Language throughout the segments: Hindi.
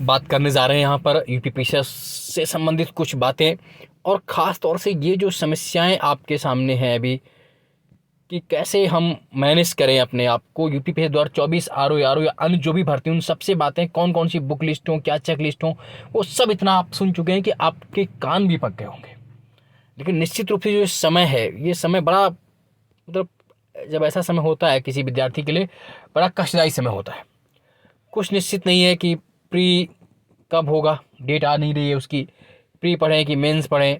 बात करने जा रहे हैं यहाँ पर यूपीपीसीएस से संबंधित कुछ बातें, और ख़ास तौर से ये जो समस्याएं आपके सामने हैं अभी, कि कैसे हम मैनेज करें अपने आप को यूपीपीएससी 2024 आरओ या अन्य जो भी भर्ती, उन सबसे बातें, कौन कौन सी बुक लिस्ट हो, क्या चेक लिस्ट हो, वो सब इतना आप सुन चुके हैं कि आपके कान भी पक गए होंगे। लेकिन निश्चित रूप से जो समय है, ये समय बड़ा, मतलब जब ऐसा समय होता है किसी विद्यार्थी के लिए, बड़ा कष्टदायी समय होता है। कुछ निश्चित नहीं है कि प्री कब होगा, डेट आ नहीं रही है उसकी, प्री पढ़ें कि मेंस पढ़ें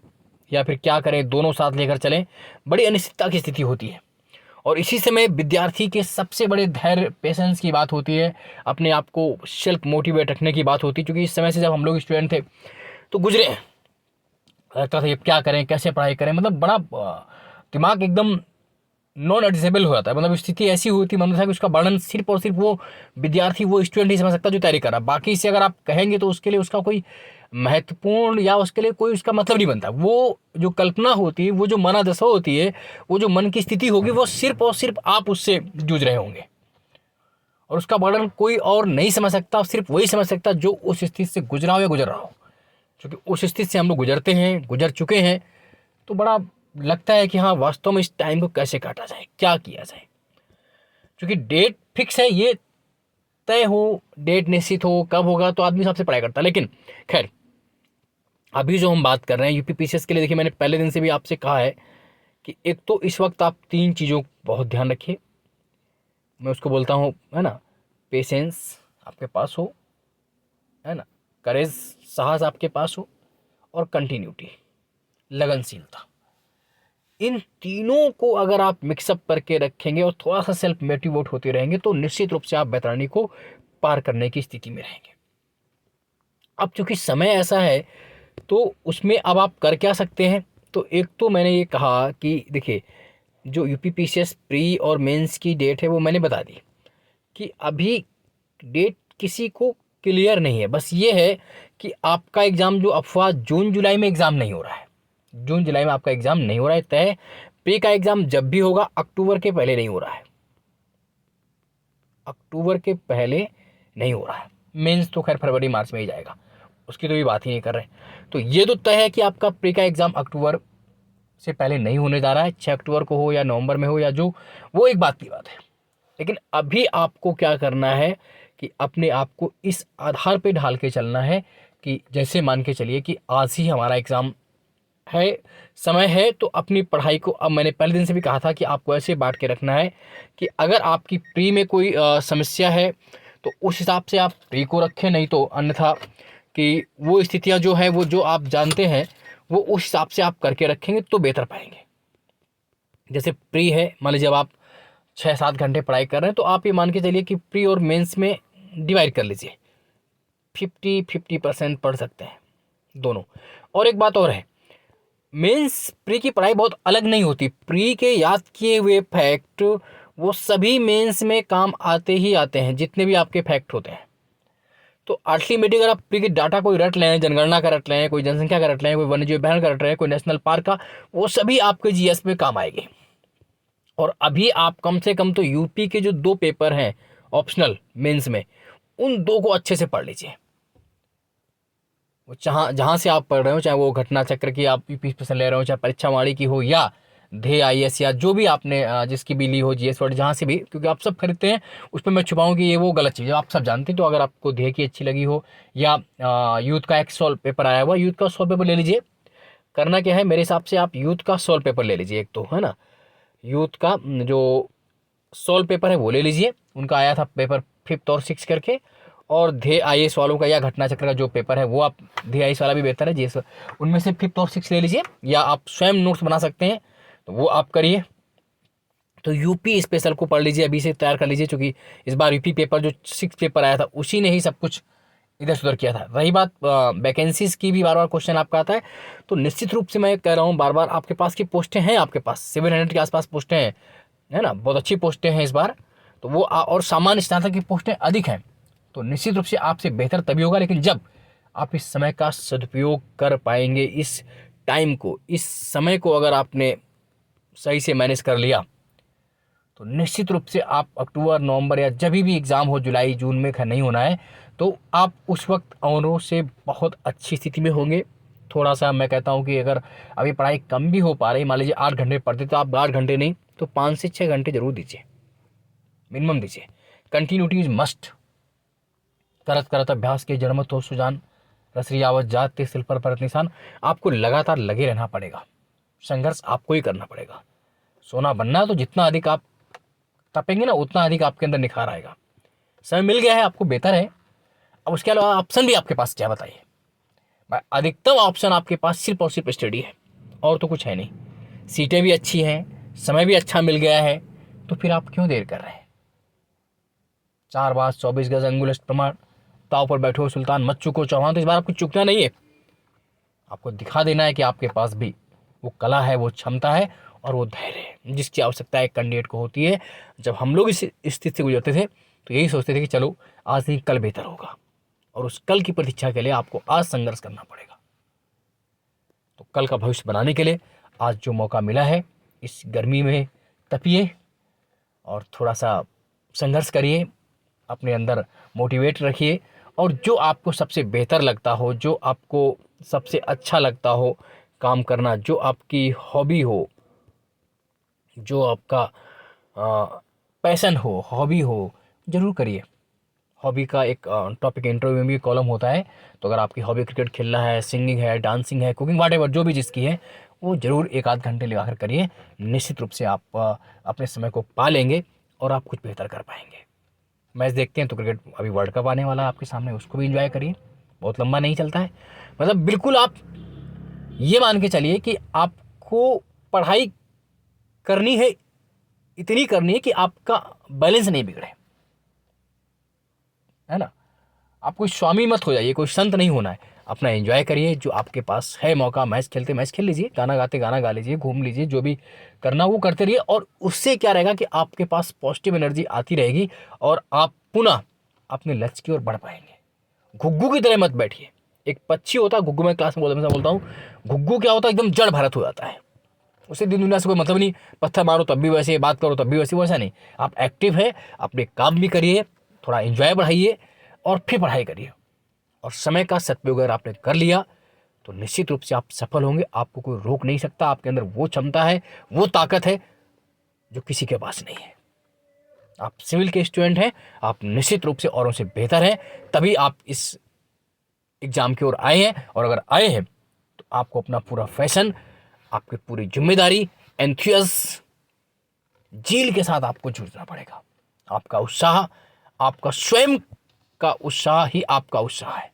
या फिर क्या करें, दोनों साथ लेकर चलें, बड़ी अनिश्चितता की स्थिति होती है। और इसी समय विद्यार्थी के सबसे बड़े धैर्य, पेशेंस की बात होती है, अपने आप को सेल्फ मोटिवेट रखने की बात होती है। क्योंकि इस समय से जब हम लोग स्टूडेंट थे तो गुजरे हैं, लगता था ये क्या करें, कैसे पढ़ाई करें, मतलब बड़ा दिमाग एकदम नॉन एडजस्टेबल हो जाता है। मतलब स्थिति ऐसी होती है, मतलब था कि उसका वर्णन सिर्फ और सिर्फ वो विद्यार्थी, वो स्टूडेंट नहीं समझ सकता जो तैयारी कर रहा है। बाकी से अगर आप कहेंगे तो उसके लिए उसका कोई महत्वपूर्ण या उसके लिए कोई उसका मतलब नहीं बनता। वो जो कल्पना होती है, वो जो मनादशा होती है, वो जो मन की स्थिति होगी, वो सिर्फ और सिर्फ आप उससे जूझ रहे होंगे, और उसका वर्णन कोई और नहीं समझ सकता, सिर्फ वही समझ सकता जो उस स्थिति से गुजरा हो या गुजर रहा हो। क्योंकि उस स्थिति से हम लोग गुजरते हैं, गुजर चुके हैं, तो बड़ा लगता है कि हाँ, वास्तव में इस टाइम को कैसे काटा जाए, क्या किया जाए। क्योंकि डेट फिक्स है, ये तय हो, डेट निश्चित हो कब होगा, तो आदमी सबसे पढ़ाई करता है। लेकिन खैर, अभी जो हम बात कर रहे हैं यूपीपीसीएस के लिए, देखिए मैंने पहले दिन से भी आपसे कहा है कि एक तो इस वक्त आप 3 चीज़ों को बहुत ध्यान रखिए। मैं उसको बोलता हूँ, है ना, पेशेंस आपके पास हो, है ना, करेज, साहस आपके पास हो, और कंटिन्यूटी, लगनशीलता। इन तीनों को अगर आप मिक्सअप करके रखेंगे और थोड़ा सा सेल्फ मोटिवेट होते रहेंगे, तो निश्चित रूप से आप वैतरणी को पार करने की स्थिति में रहेंगे। अब चूंकि समय ऐसा है, तो उसमें अब आप कर क्या सकते हैं। तो एक तो मैंने ये कहा कि देखिए, जो यूपीपीसीएस प्री और मेंस की डेट है वो मैंने बता दी कि अभी डेट किसी को क्लियर नहीं है। बस ये है कि आपका एग्ज़ाम, जो अफवाह, जून जुलाई में एग्ज़ाम नहीं हो रहा है, जून जुलाई में आपका एग्ज़ाम नहीं हो रहा है तय। प्री का एग्ज़ाम जब भी होगा, अक्टूबर के पहले नहीं हो रहा है, अक्टूबर के पहले नहीं हो रहा है। मेंस तो खैर फरवरी मार्च में ही जाएगा, उसकी तो भी बात ही नहीं कर रहे। तो ये तो तय है कि आपका प्री का एग्ज़ाम अक्टूबर से पहले नहीं होने जा रहा है, 6 अक्टूबर को हो या नवंबर में हो या जो, वो एक बात की बात है। लेकिन अभी आपको क्या करना है कि अपने आप को इस आधार पे ढाल के चलना है कि जैसे मान के चलिए कि आज ही हमारा एग्ज़ाम है, समय है, तो अपनी पढ़ाई को, अब मैंने पहले दिन से भी कहा था कि आपको ऐसे बांट के रखना है कि अगर आपकी प्री में कोई समस्या है तो उस हिसाब से आप प्री को रखें, नहीं तो अन्यथा कि वो स्थितियां जो है, वो जो आप जानते हैं, वो उस हिसाब से आप करके रखेंगे तो बेहतर पाएंगे। जैसे प्री है, मान लीजिए जब आप 6-7 घंटे पढ़ाई कर रहे हैं, तो आप ये मान के चलिए कि प्री और मेंस में डिवाइड कर लीजिए, 50-50% पढ़ सकते हैं दोनों। और एक बात और है, मेंस प्री की पढ़ाई बहुत अलग नहीं होती। प्री के याद किए हुए फैक्ट वो सभी मेंस में काम आते ही आते हैं, जितने भी आपके फैक्ट होते हैं। तो अल्टीमेटली अगर आप प्री की डाटा कोई रट लें, जनगणना का रट लें, कोई जनसंख्या का रट लें, कोई वन्यजीव अभ्यारण्य का रट लें, कोई नेशनल पार्क का, वो सभी आपके जीएस में काम आएंगे। और अभी आप कम से कम तो यूपी के जो 2 पेपर हैं ऑप्शनल मेंस में, उन 2 को अच्छे से पढ़ लीजिए। वो जहाँ जहाँ से आप पढ़ रहे हो, चाहे वो घटना चक्र की आप यूपी स्पेशल ले रहे हो, चाहे परीक्षा वाणी की हो, या ध्येय आईएएस, या जो भी आपने जिसकी भी ली हो, जीएस वर्ड, जहाँ से भी, क्योंकि आप सब खरीदते हैं, उस पर मैं छुपाऊँ कि ये वो गलत चीज़ है, आप सब जानते हैं। तो अगर आपको ध्येय की अच्छी लगी हो, या यूथ का एक सॉल्व पेपर आया हुआ, यूथ का सॉल्व पेपर ले लीजिए। करना क्या है, मेरे हिसाब से आप यूथ का सॉल्व पेपर ले लीजिए, एक तो, है ना, यूथ का जो सॉल्व पेपर है वो ले लीजिए। उनका आया था पेपर 5th और 6th करके। और ध्येय आईएएस वालों का या घटना चक्र का जो पेपर है, वो आप, ध्येय आईएएस वाला भी बेहतर है जीएस, उनमें से 5th और 6th ले लीजिए, या आप स्वयं नोट्स बना सकते हैं, तो वो आप करिए। तो यूपी स्पेशल को पढ़ लीजिए, अभी से तैयार कर लीजिए, क्योंकि इस बार यूपी पेपर जो 6th पेपर आया था, उसी ने ही सब कुछ इधर सुधर किया था। रही बात वैकेंसीज की, भी बार बार क्वेश्चन आपका आता है, तो निश्चित रूप से मैं कह रहा हूँ बार बार, आपके पास की पोस्टें हैं, आपके पास 700 के आसपास पोस्टें हैं, है ना, बहुत अच्छी पोस्टें हैं इस बार। तो वो और सामान्य स्नातक की पोस्टें अधिक हैं। तो निश्चित रूप से आपसे बेहतर तभी होगा, लेकिन जब आप इस समय का सदुपयोग कर पाएंगे, इस टाइम को, इस समय को अगर आपने सही से मैनेज कर लिया, तो निश्चित रूप से आप अक्टूबर, नवंबर, या जब भी एग्ज़ाम हो, जुलाई जून में, खैर नहीं होना है, तो आप उस वक्त औरों से बहुत अच्छी स्थिति में होंगे। थोड़ा सा मैं कहता हूँ कि अगर अभी पढ़ाई कम भी हो पा रही, मान लीजिए 8 घंटे पढ़ते तो आप 8 घंटे नहीं तो 5 से 6 घंटे जरूर दीजिए, मिनिमम दीजिए। Continuity is must. करत करत अभ्यास के जन्मत हो सुजान, रसरी आवत जात ते सिल पर परत निशान। आपको लगातार लगे रहना पड़ेगा, संघर्ष आपको ही करना पड़ेगा। सोना बनना तो जितना अधिक आप तपेंगे ना उतना अधिक आपके अंदर निखार आएगा। समय मिल गया है आपको, बेहतर है। अब उसके अलावा ऑप्शन भी आपके पास क्या बताइए। अधिकतम ऑप्शन आपके पास सिर्फ और सिर्फ स्टडी है और तो कुछ है नहीं। सीटें भी अच्छी हैं, समय भी अच्छा मिल गया है, तो फिर आप क्यों देर कर रहे हैं। 4 बार 24 गज अंगुलष्ट प्रमाण, ताव पर बैठो सुल्तान मत चुको चौहान। तो इस बार आपको चुकना नहीं है, आपको दिखा देना है कि आपके पास भी वो कला है, वो क्षमता है और वो धैर्य है जिसकी आवश्यकता एक कैंडिडेट को होती है। जब हम लोग इस स्थिति से गुजरते थे तो यही सोचते थे कि चलो आज नहीं कल बेहतर होगा, और उस कल की प्रतीक्षा के लिए आपको आज संघर्ष करना पड़ेगा। तो कल का भविष्य बनाने के लिए आज जो मौका मिला है, इस गर्मी में तपिए और थोड़ा सा संघर्ष करिए, अपने अंदर मोटिवेट रखिए, और जो आपको सबसे बेहतर लगता हो, जो आपको सबसे अच्छा लगता हो काम करना, जो आपकी हॉबी हो, जो आपका पैशन हो, हॉबी हो, जरूर करिए। हॉबी का एक टॉपिक इंटरव्यू में भी कॉलम होता है। तो अगर आपकी हॉबी क्रिकेट खेलना है, सिंगिंग है, डांसिंग है, कुकिंग, व्हाटएवर जो भी जिसकी है, वो जरूर 1 आध घंटे लगाकर करिए। निश्चित रूप से आप अपने समय को पा लेंगे और आप कुछ बेहतर कर पाएंगे। मैच देखते हैं तो क्रिकेट अभी वर्ल्ड कप आने वाला है आपके सामने, उसको भी इंजॉय करिए, बहुत लंबा नहीं चलता है। मतलब बिल्कुल आप ये मान के चलिए कि आपको पढ़ाई करनी है, इतनी करनी है कि आपका बैलेंस नहीं बिगड़े, है ना। आप कोई स्वामी मत हो जाइए, कोई संत नहीं होना है। अपना एंजॉय करिए, जो आपके पास है मौका, मैच खेलते मैच खेल लीजिए, गाना गाते गाना गा लीजिए, घूम लीजिए, जो भी करना वो करते रहिए। और उससे क्या रहेगा कि आपके पास पॉजिटिव एनर्जी आती रहेगी और आप पुनः अपने लक्ष्य की ओर बढ़ पाएंगे। घुग्गू की तरह मत बैठिए। एक पक्षी होता है घुग्गू, में क्लास में बोलता हूँ, घुग्गू क्या होता है, एकदम जड़ भरत हो जाता है, उसे दिन दुनिया से कोई मतलब नहीं। पत्थर मारो तब भी वैसे, बात करो तब भी वैसे, वैसा नहीं। आप एक्टिव है, अपने काम भी करिए, थोड़ा एंजॉय बढ़ाइए और फिर पढ़ाई करिए। और समय का सदुपयोग अगर आपने कर लिया तो निश्चित रूप से आप सफल होंगे। आपको कोई रोक नहीं सकता। आपके अंदर वो क्षमता है, वो ताकत है जो किसी के पास नहीं है। आप सिविल के स्टूडेंट हैं, आप निश्चित रूप से औरों से बेहतर हैं, तभी आप इस एग्जाम की ओर आए हैं। और अगर आए हैं तो आपको अपना पूरा फैशन, आपकी पूरी जिम्मेदारी, एंथुसियाज्म, जील के साथ आपको जूझना पड़ेगा। आपका उत्साह, आपका स्वयं का उत्साह ही आपका उत्साह है।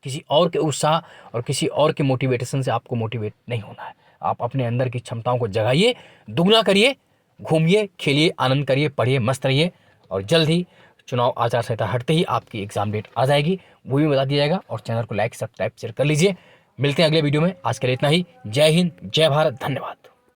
किसी और के उत्साह और किसी और के मोटिवेशन से आपको मोटिवेट नहीं होना है। आप अपने अंदर की क्षमताओं को जगाइए, दुगना करिए, घूमिए, खेलिए, आनंद करिए, पढ़िए, मस्त रहिए। और जल्द ही चुनाव आचार संहिता हटते ही आपकी एग्जाम डेट आ जाएगी, वो भी बता दिया जाएगा। और चैनल को लाइक, सब्सक्राइब, शेयर कर लीजिए। मिलते हैं अगले वीडियो में। आज के लिए इतना ही। जय हिंद, जय भारत, धन्यवाद।